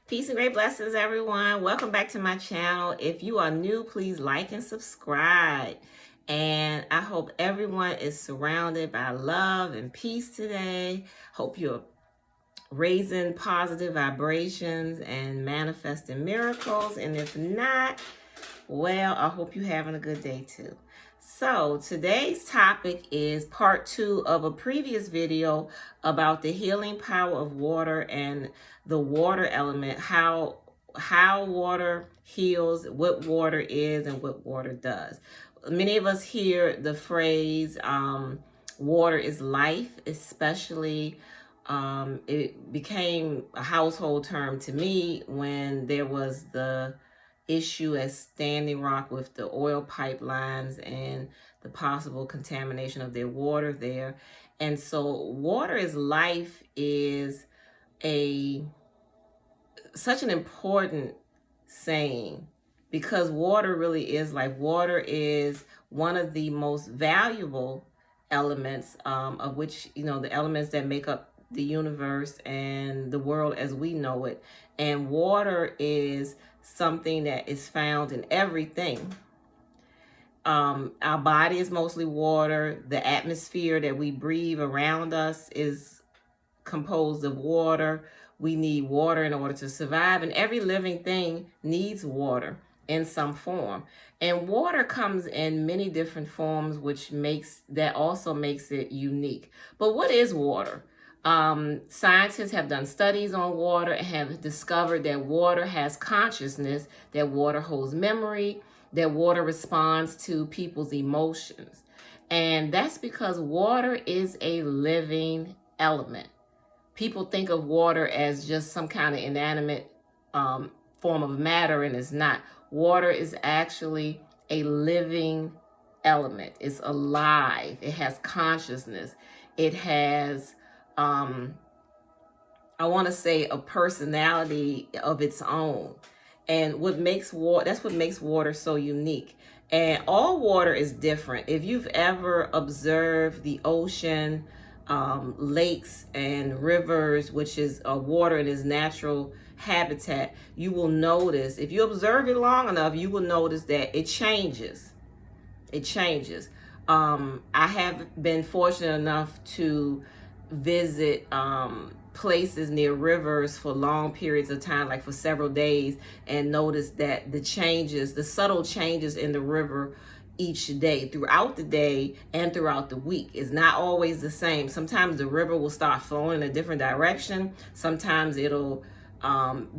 Peace and great blessings, everyone. Welcome back to my channel. If you are new, please like and subscribe. And I hope everyone is surrounded by love and peace today. Hope you're raising positive vibrations and manifesting miracles. And if not, well, I hope you're having a good day too. So today's topic is part 2 of a previous video about the healing power of water and the water element, how water heals, what water is and what water does. Many of us hear the phrase water is life, especially it became a household term to me when there was the issue at Standing Rock with the oil pipelines and the possible contamination of their water there. And so water is life is such an important saying, because water really is life. Water is one of the most valuable elements, of which, the elements that make up the universe and the world as we know it. And water is something that is found in everything. Our body is mostly water. The atmosphere that we breathe around us is composed of water. We need water in order to survive, and every living thing needs water in some form. And water comes in many different forms, which also makes it unique. But what is water? Scientists have done studies on water and have discovered that water has consciousness, that water holds memory, that water responds to people's emotions. And that's because water is a living element. People think of water as just some kind of inanimate form of matter, and it's not. Water is actually a living element. It's alive. It has consciousness. It has I want to say a personality of its own. And that's what makes water so unique. And all water is different. If you've ever observed the ocean, lakes and rivers, which is water in its natural habitat, you will notice, if you observe it long enough, you will notice that it changes. It changes. I have been fortunate enough to visit places near rivers for long periods of time, like for several days, and notice that the subtle changes in the river each day, throughout the day and throughout the week, is not always the same. Sometimes the river will start flowing in a different direction. Sometimes it'll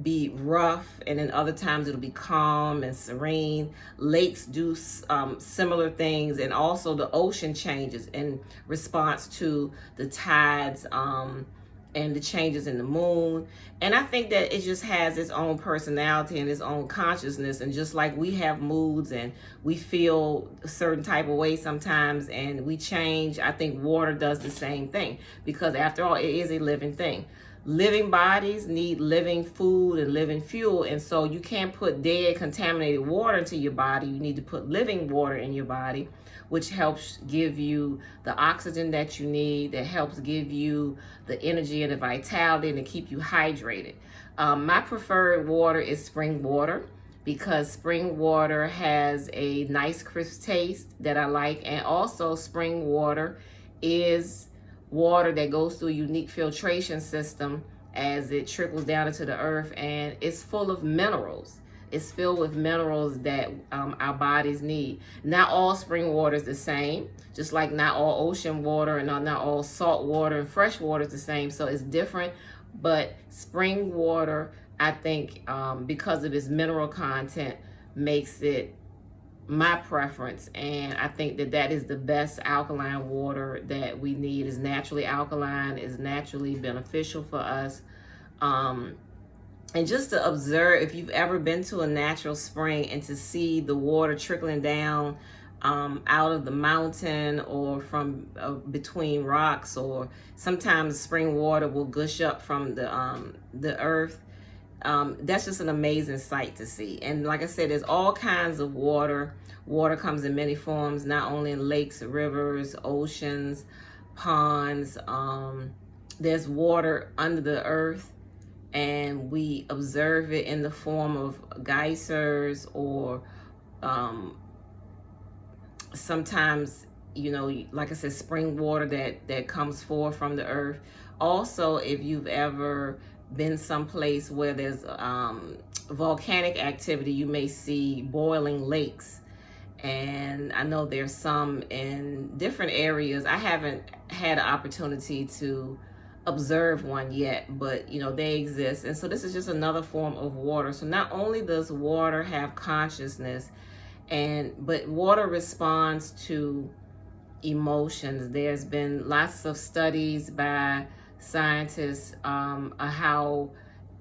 be rough, and then other times it'll be calm and serene. Lakes do similar things, and also the ocean changes in response to the tides and the changes in the moon. And I think that it just has its own personality and its own consciousness. And just like we have moods and we feel a certain type of way sometimes and we change, I think water does the same thing, because after all, it is a living thing. Living bodies need living food and living fuel. And so you can't put dead, contaminated water into your body. You need to put living water in your body, which helps give you the oxygen that you need, that helps give you the energy and the vitality and to keep you hydrated. My preferred water is spring water, because spring water has a nice crisp taste that I like. And also spring water is water that goes through a unique filtration system as it trickles down into the earth, and it's full of minerals. It's filled with minerals that our bodies need. Not all spring water is the same, just like not all ocean water and not all salt water and fresh water is the same. So it's different, but spring water, I think, because of its mineral content, makes it my preference. And I think that is the best alkaline water that we need. Is naturally alkaline, is naturally beneficial for us. And just to observe, if you've ever been to a natural spring and to see the water trickling down out of the mountain or from between rocks, or sometimes spring water will gush up from the earth. That's just an amazing sight to see. And like I said, there's all kinds of water. Water comes in many forms, not only in lakes, rivers, oceans, ponds. There's water under the earth. and we observe it in the form of geysers, or sometimes, like I said, spring water that comes forth from the earth. Also, if you've ever been someplace where there's volcanic activity, you may see boiling lakes. And I know there's some in different areas. I haven't had an opportunity to observe one yet, but they exist. And so this is just another form of water. So not only does water have consciousness, but water responds to emotions. There's been lots of studies by scientists how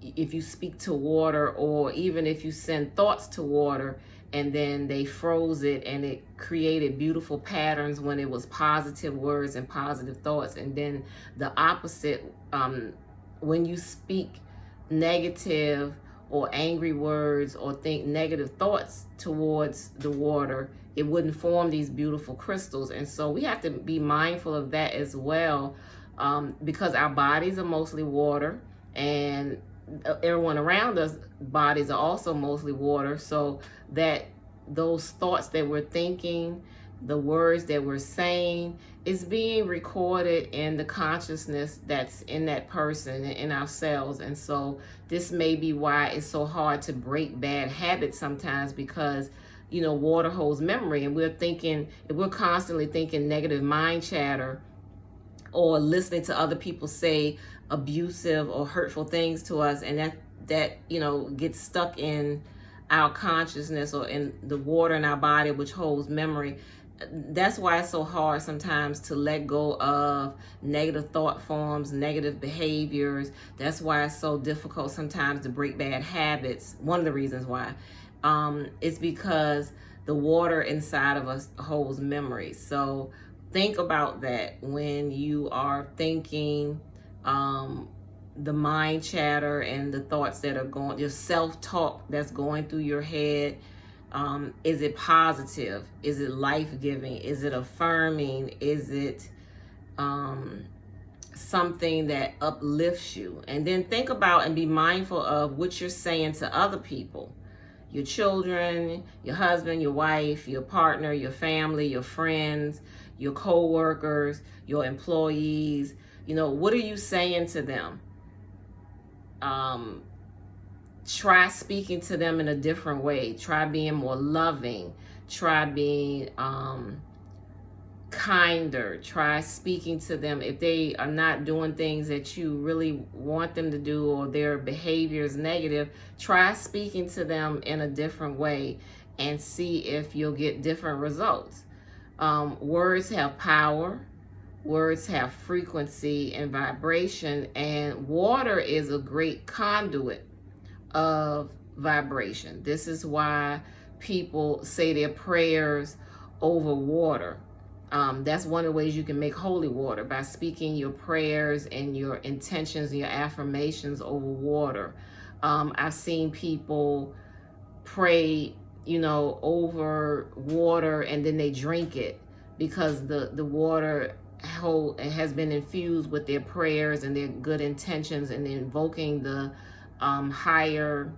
if you speak to water, or even if you send thoughts to water and then they froze it, and it created beautiful patterns when it was positive words and positive thoughts. And then the opposite, when you speak negative or angry words or think negative thoughts towards the water, it wouldn't form these beautiful crystals. And so we have to be mindful of that as well, because our bodies are mostly water, and everyone around us bodies are also mostly water. So that those thoughts that we're thinking, the words that we're saying, is being recorded in the consciousness that's in that person and in ourselves. And so this may be why it's so hard to break bad habits sometimes, because water holds memory, and we're constantly thinking negative mind chatter, or listening to other people say abusive or hurtful things to us, and that gets stuck in our consciousness, or in the water in our body, which holds memory. That's why it's so hard sometimes to let go of negative thought forms, negative behaviors. That's why it's so difficult sometimes to break bad habits. One of the reasons why is because the water inside of us holds memory. So think about that when you are thinking, the mind chatter and the thoughts that are going, your self-talk that's going through your head. Is it positive? Is it life-giving? Is it affirming? Is it something that uplifts you? And then think about and be mindful of what you're saying to other people. Your children, your husband, your wife, your partner, your family, your friends, your co-workers, your employees. What are you saying to them? Try speaking to them in a different way. Try being more loving. Try being kinder. Try speaking to them if they are not doing things that you really want them to do, or their behavior is negative. Try speaking to them in a different way and see if you'll get different results. Words have power. Words have frequency and vibration, and water is a great conduit of vibration. This is why people say their prayers over water. That's one of the ways you can make holy water, by speaking your prayers and your intentions and your affirmations over water. I've seen people pray, over water, and then they drink it, because the water has been infused with their prayers and their good intentions, and invoking the higher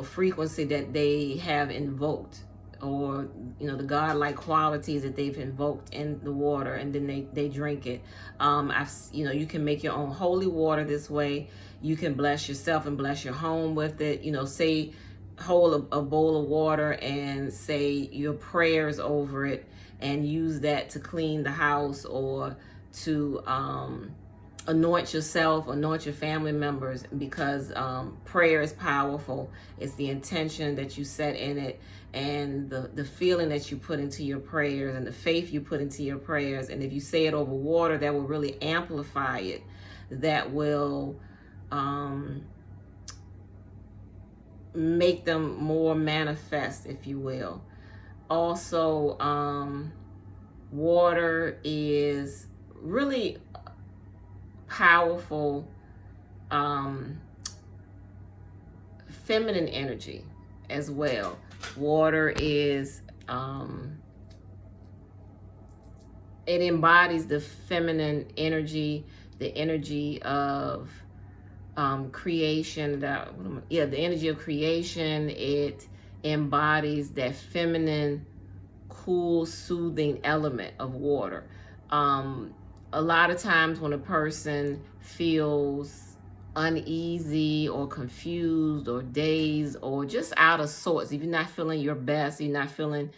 frequency that they have invoked, or the godlike qualities that they've invoked in the water, and then they drink it. You can make your own holy water this way. You can bless yourself and bless your home with it. Say, hold a bowl of water and say your prayers over it, and use that to clean the house, or to anoint yourself, anoint your family members, because prayer is powerful. It's the intention that you set in it, and the feeling that you put into your prayers, and the faith you put into your prayers. And if you say it over water, that will really amplify it. That will make them more manifest, if you will. Also, water is really powerful feminine energy as well. Water is it embodies the feminine energy. the energy of creation. The energy of creation. It embodies that feminine, cool, soothing element of water. A lot of times when a person feels uneasy or confused or dazed or just out of sorts, if you're not feeling your best, you're not feeling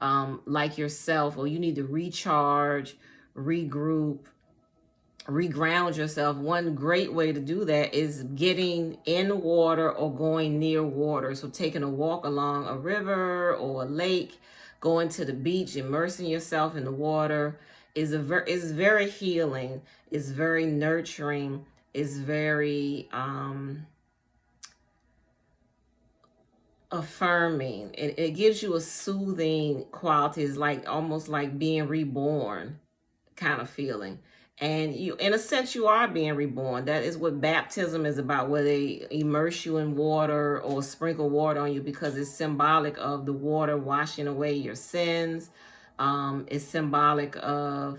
like yourself, or you need to recharge, regroup, reground yourself, one great way to do that is getting in water or going near water. So taking a walk along a river or a lake, going to the beach, immersing yourself in the water is very healing, is very nurturing, is very affirming. It gives you a soothing quality. It's like almost like being reborn kind of feeling. And you, in a sense, you are being reborn. That is what baptism is about, where they immerse you in water or sprinkle water on you, because it's symbolic of the water washing away your sins. It's symbolic of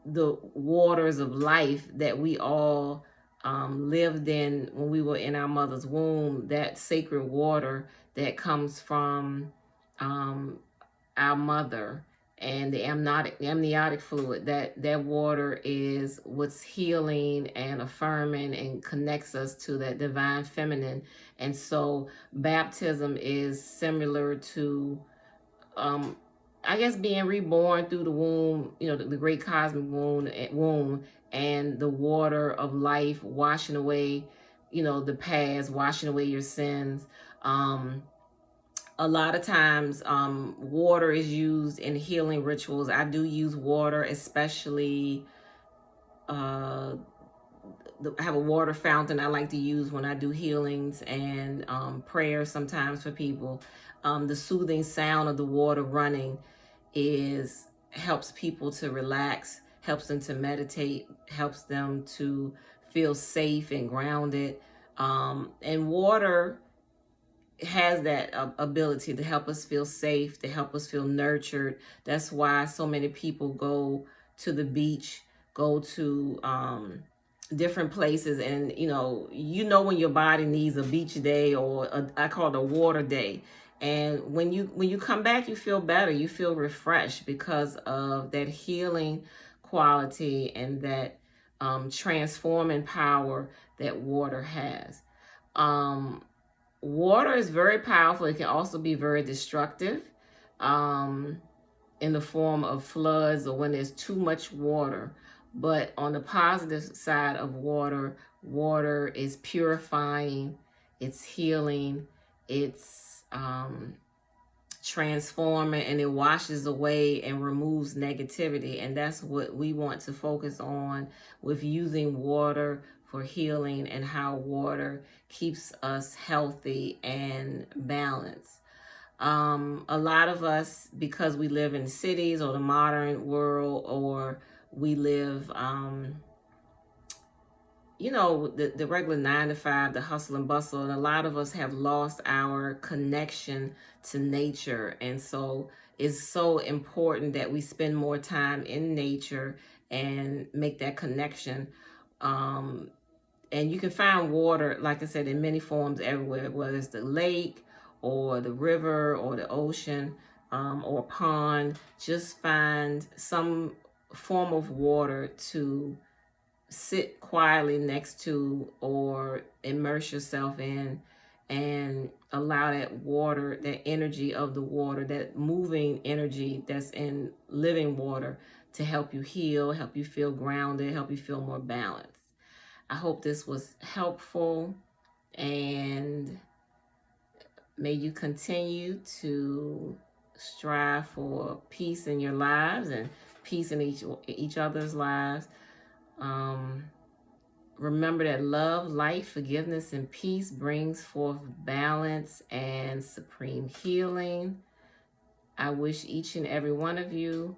the waters of life that we all lived in when we were in our mother's womb, that sacred water that comes from our mother, and the amniotic fluid. That water is what's healing and affirming and connects us to that divine feminine. And so baptism is similar to I guess being reborn through the womb, the great cosmic womb, and the water of life washing away, the past, washing away your sins. A lot of times, water is used in healing rituals. I do use water, especially. I have a water fountain I like to use when I do healings and prayers sometimes for people. The soothing sound of the water running helps people to relax, helps them to meditate, helps them to feel safe and grounded. And water has that ability to help us feel safe, to help us feel nurtured. That's why so many people go to the beach, go to different places, and when your body needs a beach day, or I call it a water day. And when you come back, you feel better, you feel refreshed because of that healing quality and that transforming power that water has. Water is very powerful. It can also be very destructive in the form of floods or when there's too much water. But on the positive side of water, water is purifying, it's healing, it's transforming, and it washes away and removes negativity. And that's what we want to focus on with using water for healing, and how water keeps us healthy and balanced. A lot of us, because we live in cities or the modern world, or we live the regular 9 to 5, the hustle and bustle, and a lot of us have lost our connection to nature. And so it's so important that we spend more time in nature and make that connection. And you can find water, like I said, in many forms everywhere, whether it's the lake or the river or the ocean or pond. Just find some form of water to sit quietly next to or immerse yourself in, and allow that water, that energy of the water, that moving energy that's in living water, to help you heal, help you feel grounded, help you feel more balanced. I hope this was helpful, and may you continue to strive for peace in your lives and peace in each other's lives. Remember that love, light, forgiveness, and peace brings forth balance and supreme healing. I wish each and every one of you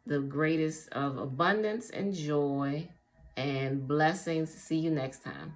the greatest of abundance and joy and blessings. See you next time.